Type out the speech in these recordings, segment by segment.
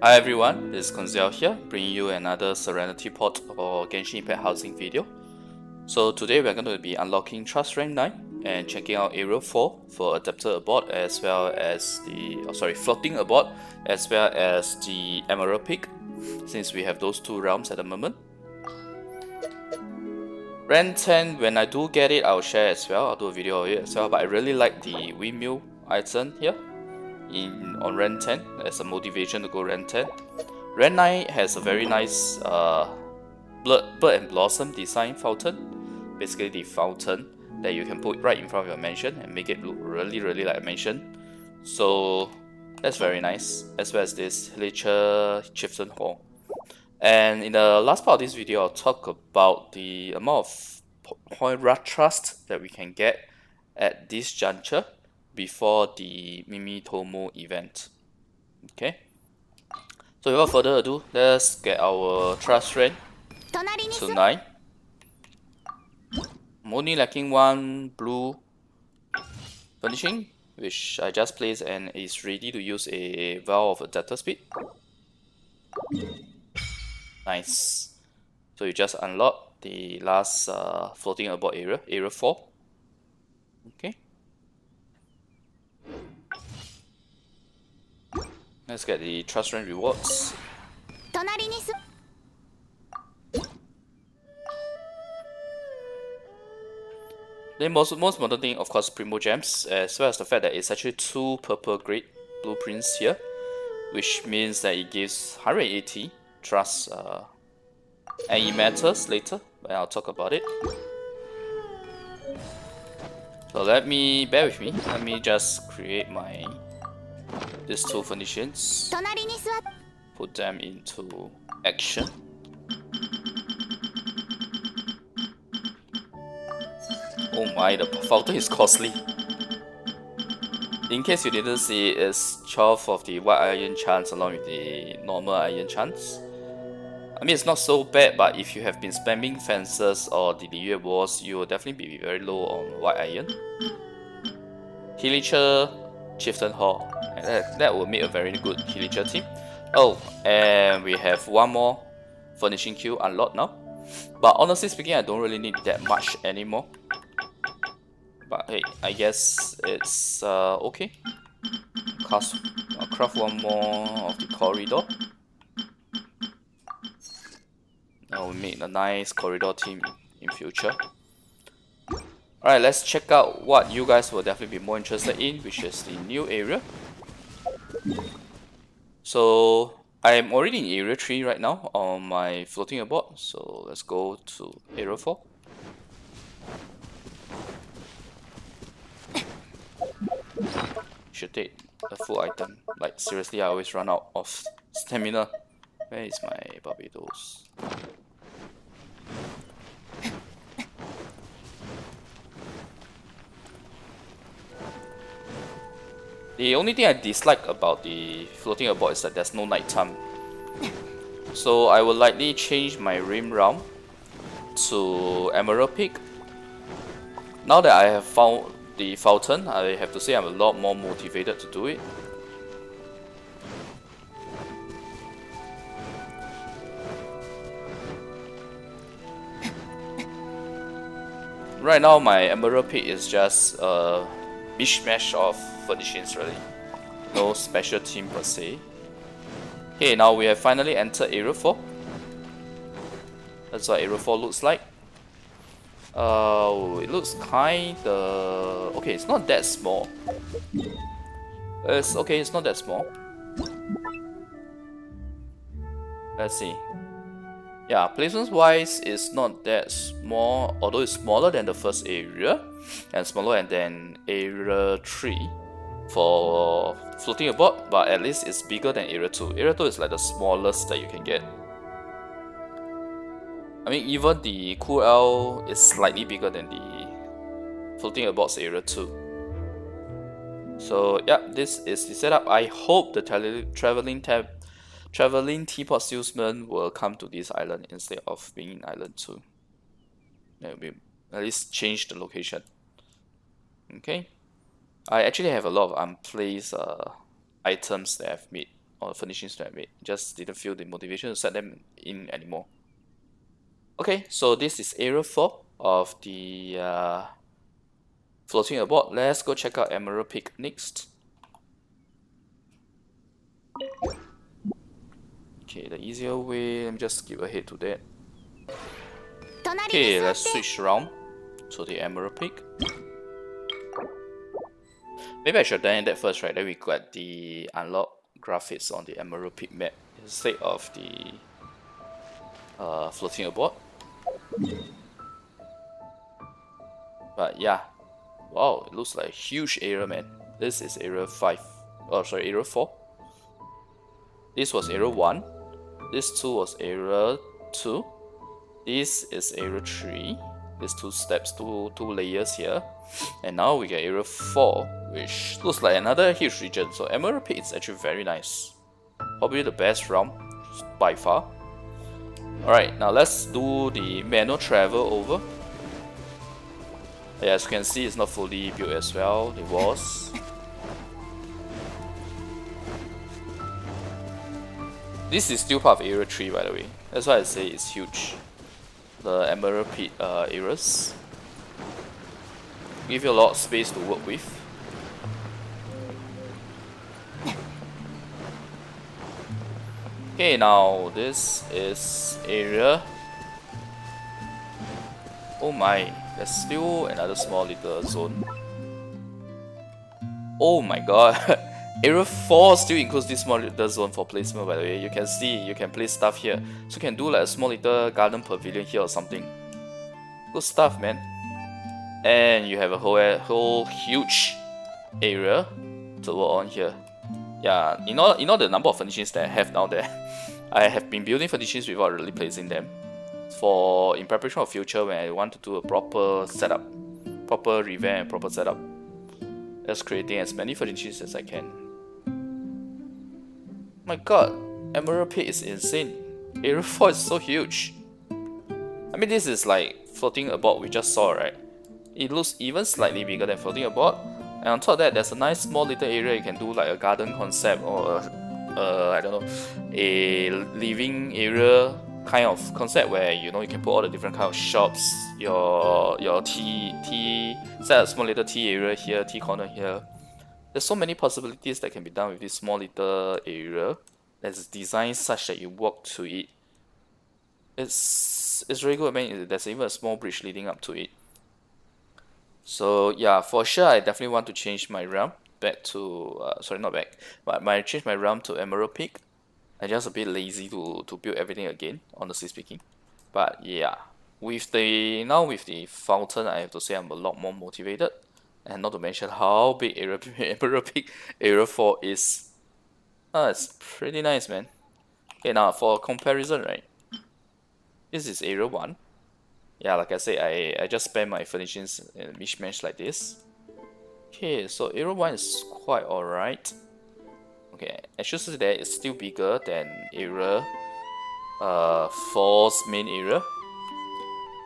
Hi everyone, this is Koinzell here, bringing you another Serenitea port or Genshin Impact housing video. So today we're going to be unlocking Trust Rank 9 and checking out Area 4 for Adeptal Abode as well as the, Floating Abode as well as the Emerald Peak, since we have those two realms at the moment. Rank 10, when I do get it, I'll share as well, I'll do a video of it as well, but I really like the windmill item here on Rank 10 as a motivation to go Rank 10. Rank 9 has a very nice bird and blossom design fountain, basically the fountain that you can put right in front of your mansion and make it look really like a mansion. So that's very nice, as well as this Villager Chieftain Hall. And in the last part of this video, I'll talk about the amount of point trust that we can get at this juncture before the Mimitomo event. Okay, so without further ado, let's get our trust rank to 9. I'm only lacking one blue furnishing, which I just placed and is ready to use a Vial of Adapter Speed. Nice. So you just unlock the last floating abode area, Area 4. Okay. Let's get the trust rank rewards. The most important thing, of course, Primo Gems, as well as the fact that it's actually 2 purple grade blueprints here, which means that it gives 180 trust, and it matters later, but I'll talk about it. So bear with me, let me just create these 2 furnishings, put them into action. Oh my, the fountain is costly. In case you didn't see, it's 12 of the white iron chance along with the normal iron chance. I mean, it's not so bad, but if you have been spamming fences or the Liyue walls, you will definitely be very low on white iron. Villager Chieftain Hall. That will make a very good Villager team. Oh, and we have one more furnishing queue unlocked now. But honestly speaking, I don't really need that much anymore. But hey, I guess it's okay. I'll craft one more of the corridor. Now we make a nice corridor team in future. Alright, let's check out what you guys will definitely be more interested in, which is the new area. So I'm already in Area 3 right now on my floating abode, so let's go to Area 4. Should take a full item. Like seriously, I always run out of stamina. Where is my Barbados? The only thing I dislike about the floating abode is that there's no nighttime. So I will likely change my rim realm to Emerald Peak. Now that I have found the fountain, I have to say I'm a lot more motivated to do it. Right now my Emerald Peak is just a mishmash of furnishings really. No special team per se. Okay, now we have finally entered Area 4. That's what Area 4 looks like. It looks kinda... okay, it's not that small. It's not that small. Let's see. Yeah, placements wise, it's not that small, although it's smaller than the first area and smaller than Area 3 for floating abode, but at least it's bigger than Area 2. Area 2 is like the smallest that you can get. I mean, even the Koinzell is slightly bigger than the floating abode's Area 2. So yeah, this is the setup. I hope the traveling teapot salesman will come to this island instead of being in Island 2. That will at least change the location. Okay. I actually have a lot of unplaced items that I've made or furnishings that I made. Just didn't feel the motivation to set them in anymore. Okay, so this is area 4 of the floating abode. Let's go check out Emerald Peak next. Okay, the easier way, let me just skip ahead to that. Okay, let's switch around to the Emerald Peak. Maybe I should have done that first, right? Then we got the unlock graphics on the Emerald Peak map instead of the floating abode. But yeah, wow, it looks like a huge area, man. This is area 5. Oh, sorry, area 4. This was area 1. This 2 was area 2. This is area 3. There's 2 steps, two layers here. And now we get area 4, which looks like another huge region. So Emerald Peak is actually very nice. Probably the best realm by far. Alright, now let's do the manual travel over. Yeah, as you can see, it's not fully built as well. It was. This is still part of area 3, by the way. That's why I say it's huge. The Emerald Peak areas give you a lot of space to work with. Okay, now this is area. Oh my, there's still another small little zone. Oh my god. Area 4 still includes this small little zone for placement, by the way. You can see, you can place stuff here. So you can do like a small little garden pavilion here or something. Good stuff, man. And you have a whole huge area to work on here. Yeah, you know the number of furnishings that I have down there. I have been building furnishings without really placing them. In preparation of future when I want to do a proper setup, proper revamp, proper setup. Just creating as many furnishings as I can. My god, Emerald Peak is insane. Area 4 is so huge. I mean, this is like floating abode we just saw, right? It looks even slightly bigger than floating abode. And on top of that, there's a nice small little area you can do like a garden concept or I don't know, a living area kind of concept where you can put all the different kind of shops, your tea set a small little tea area here, tea corner here. There's so many possibilities that can be done with this small little area that's designed such that you walk to it. It's really good, man. There's even a small bridge leading up to it. So yeah, for sure I definitely want to change my realm back to sorry, not back, but I change my realm to Emerald Peak. I'm just a bit lazy to build everything again, honestly speaking. But yeah, with the fountain, I have to say I'm a lot more motivated. And not to mention how big Emerald Peak Area 4 is. It's pretty nice, man. Okay, now for comparison, right? This is Area 1. Yeah, like I say, I just spam my furnishings in a mishmash like this. Okay, so Area 1 is quite alright. Okay, I should say that it's still bigger than Area 4's main area.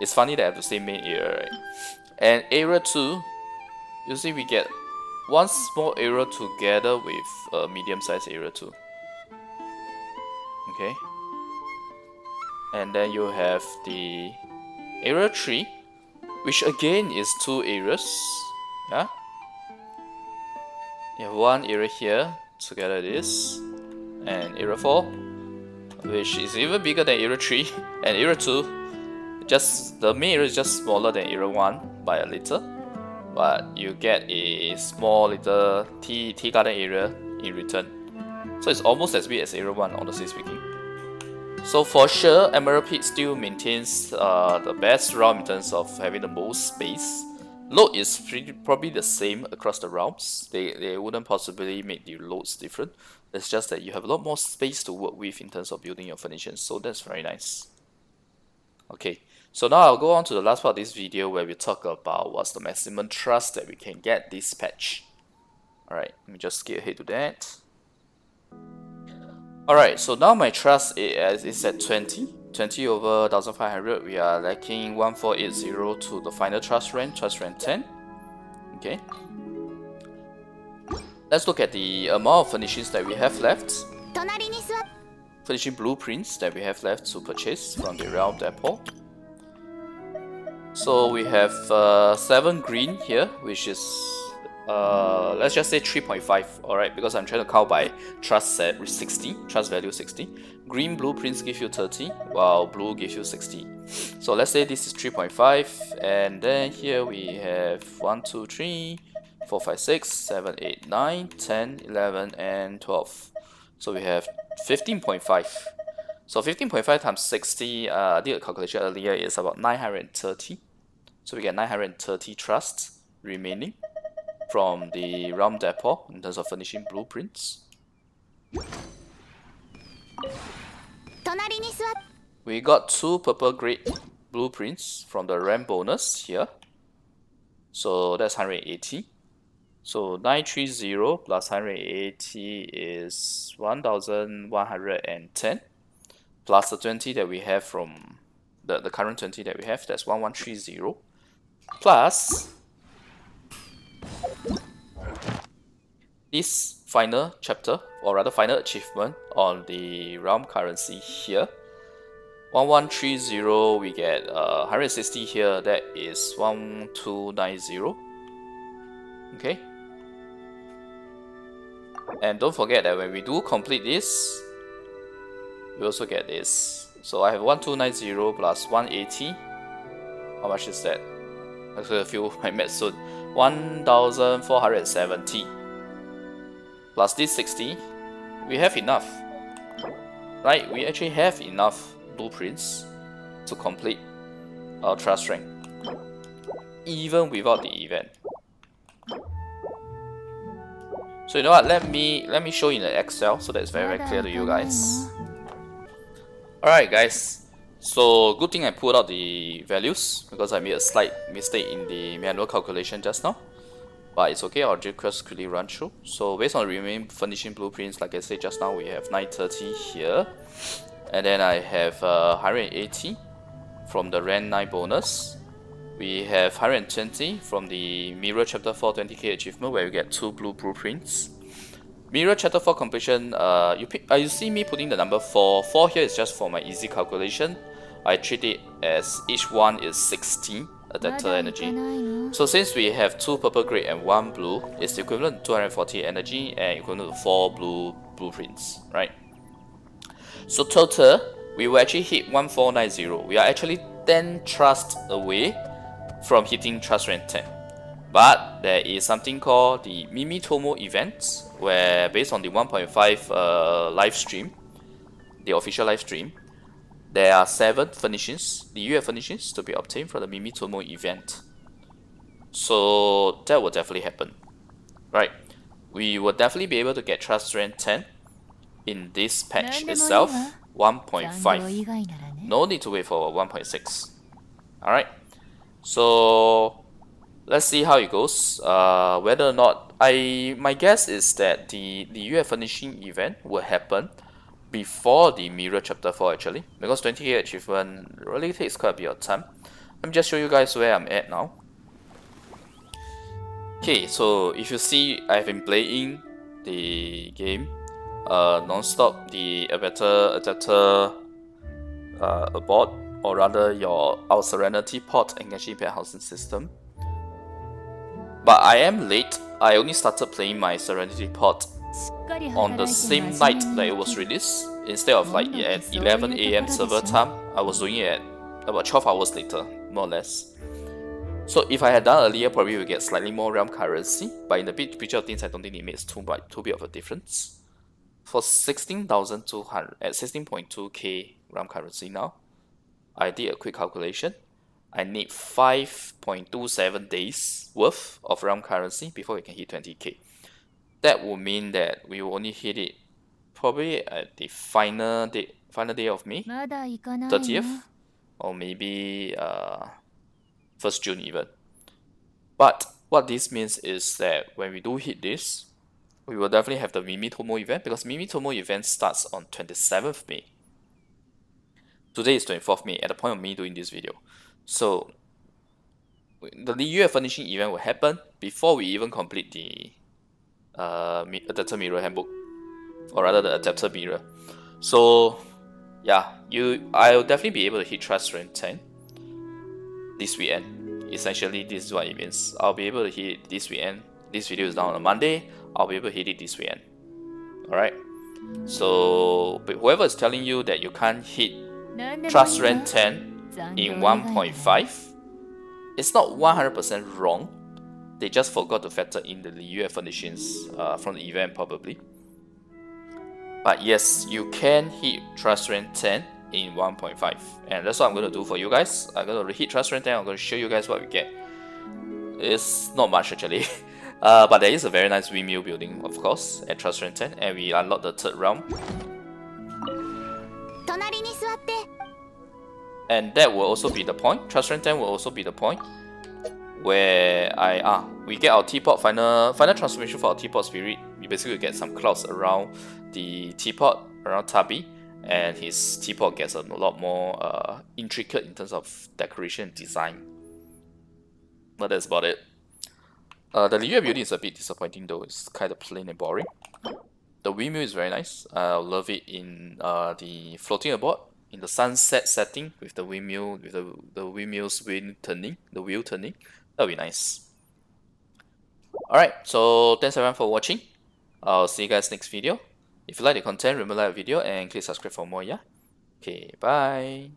It's funny that I have to say main area, right? And Area 2, you see we get one small area together with a medium-sized area 2. Okay. And then you have the Area 3, which again is 2 areas. Yeah. You have one area here, together this, and Area 4, which is even bigger than Area 3, and Area 2, just the main area is just smaller than Area 1 by a little, but you get a small little tea garden area in return. So it's almost as big as Area 1, honestly speaking. So for sure, Emerald Peak still maintains the best realm in terms of having the most space. Load is probably the same across the realms. They wouldn't possibly make the loads different. It's just that you have a lot more space to work with in terms of building your furnishings, so that's very nice. Okay, so now I'll go on to the last part of this video where we talk about what's the maximum trust that we can get this patch. Alright, let me just skip ahead to that. Alright, so now my trust is at 20 over 1500. We are lacking 1480 to the final trust rank 10. Okay. Let's look at the amount of furnishings that we have left. finishing blueprints that we have left to purchase from the realm depot. So we have 7 green here, which is let's just say 3.5, alright, because I'm trying to count by trust set 60, trust value 60. Green blueprints give you 30, while blue gives you 60. So let's say this is 3.5, and then here we have 1, 2, 3, 4, 5, 6, 7, 8, 9, 10, 11, and 12. So we have 15.5. So 15.5 times 60, I did a calculation earlier, is about 930. So we get 930 trusts remaining from the realm depot in terms of finishing blueprints. We got 2 purple grade blueprints from the RAM bonus here. So that's 180. So 930 plus 180 is 1110. Plus the 20 that we have from the current 20 that we have, that's 1130. Plus this final chapter, or rather final achievement on the realm currency here. 1130, we get 160 here, that is 1290. Okay. And don't forget that when we do complete this, we also get this. So I have 1290 plus 180. How much is that? I feel my math soon. 1470. Plus this 60. We have enough. Right? We actually have enough blueprints to complete our trust rank, even without the event. So you know what? Let me show you in the Excel so that it's very clear to you guys. Alright guys, so good thing I pulled out the values because I made a slight mistake in the manual calculation just now. But it's okay, I'll just quickly run through. So based on the remaining finishing blueprints, like I said just now, we have 930 here. And then I have 180 from the Ren 9 bonus. We have 120 from the Mirror Chapter 4 20k achievement where you get 2 blue blueprints. Mirror Chapter 4 completion, you see me putting the number 4. 4 here is just for my easy calculation. I treat it as each one is 16 Adeptal Energy. So since we have 2 purple grade and 1 blue, it's equivalent to 240 energy and equivalent to 4 blue blueprints, right? So total, we will actually hit 1490. We are actually 10 trust away from hitting trust rank 10. But there is something called the Mimitomo event, where based on the 1.5 live stream, the official live stream, there are 7 furnishings, the UF furnishings to be obtained from the Mimitomo event. So that will definitely happen, right? We will definitely be able to get trust rank 10 in this patch itself, 1.5. No need to wait for 1.6. Alright, so let's see how it goes. Whether or not, my guess is that the UF finishing event will happen before the Mirror Chapter 4 actually, because 20k achievement really takes quite a bit of time. Let me just show you guys where I'm at now. Okay, so if you see, I've been playing the game non-stop, the Adeptal Abode, or rather our Serenity port and Genshin Impact housing system. But I am late. I only started playing my Serenity port on the same night that it was released. Instead of like at 11 AM server time, I was doing it at about 12 hours later, more or less. So if I had done earlier, probably we get slightly more realm currency, but in the big picture of things, I don't think it makes too big of a difference. For 16,200 at 16.2k realm currency now, I did a quick calculation. I need 5.27 days worth of realm currency before we can hit 20k. That would mean that we will only hit it probably at the final day of May, 30th, or maybe 1st June even. But what this means is that when we do hit this, we will definitely have the Mimitomo event, because Mimitomo event starts on 27th May. Today is 24th May at the point of me doing this video. So the UF furnishing event will happen before we even complete the Adeptal Mirror Handbook. or rather the adapter mirror. So yeah, I'll definitely be able to hit Trust Rank 10 this weekend. Essentially, this is what it means. I'll be able to hit it this weekend. This video is down on a Monday. I'll be able to hit it this weekend. Alright. So whoever is telling you that you can't hit Trust Rank 10 in 1.5, it's not 100% wrong. They just forgot to factor in the Liu furnishings from the event probably. But yes, you can hit Trust Rank 10 in 1.5, and that's what I'm going to do for you guys. I'm going to hit Trust Rank 10. I'm going to show you guys what we get. It's not much actually. But there is a very nice windmill building, of course, at Trust Rank 10, and we unlock the third realm. And that will also be the point. Trust Rank 10 will also be the point where we get our teapot final transformation for our teapot spirit. We basically get some clouds around the teapot, around Tabi, and his teapot gets a lot more intricate in terms of decoration and design. But that's about it. The Liu building is a bit disappointing though. It's kind of plain and boring. The windmill is very nice. I love it in the floating abode, in the sunset setting with the windmill, with the windmill's wheel turning. That'll be nice. Alright, so thanks everyone for watching. I'll see you guys next video. If you like the content, remember to like the video and click subscribe for more, yeah? Okay, bye.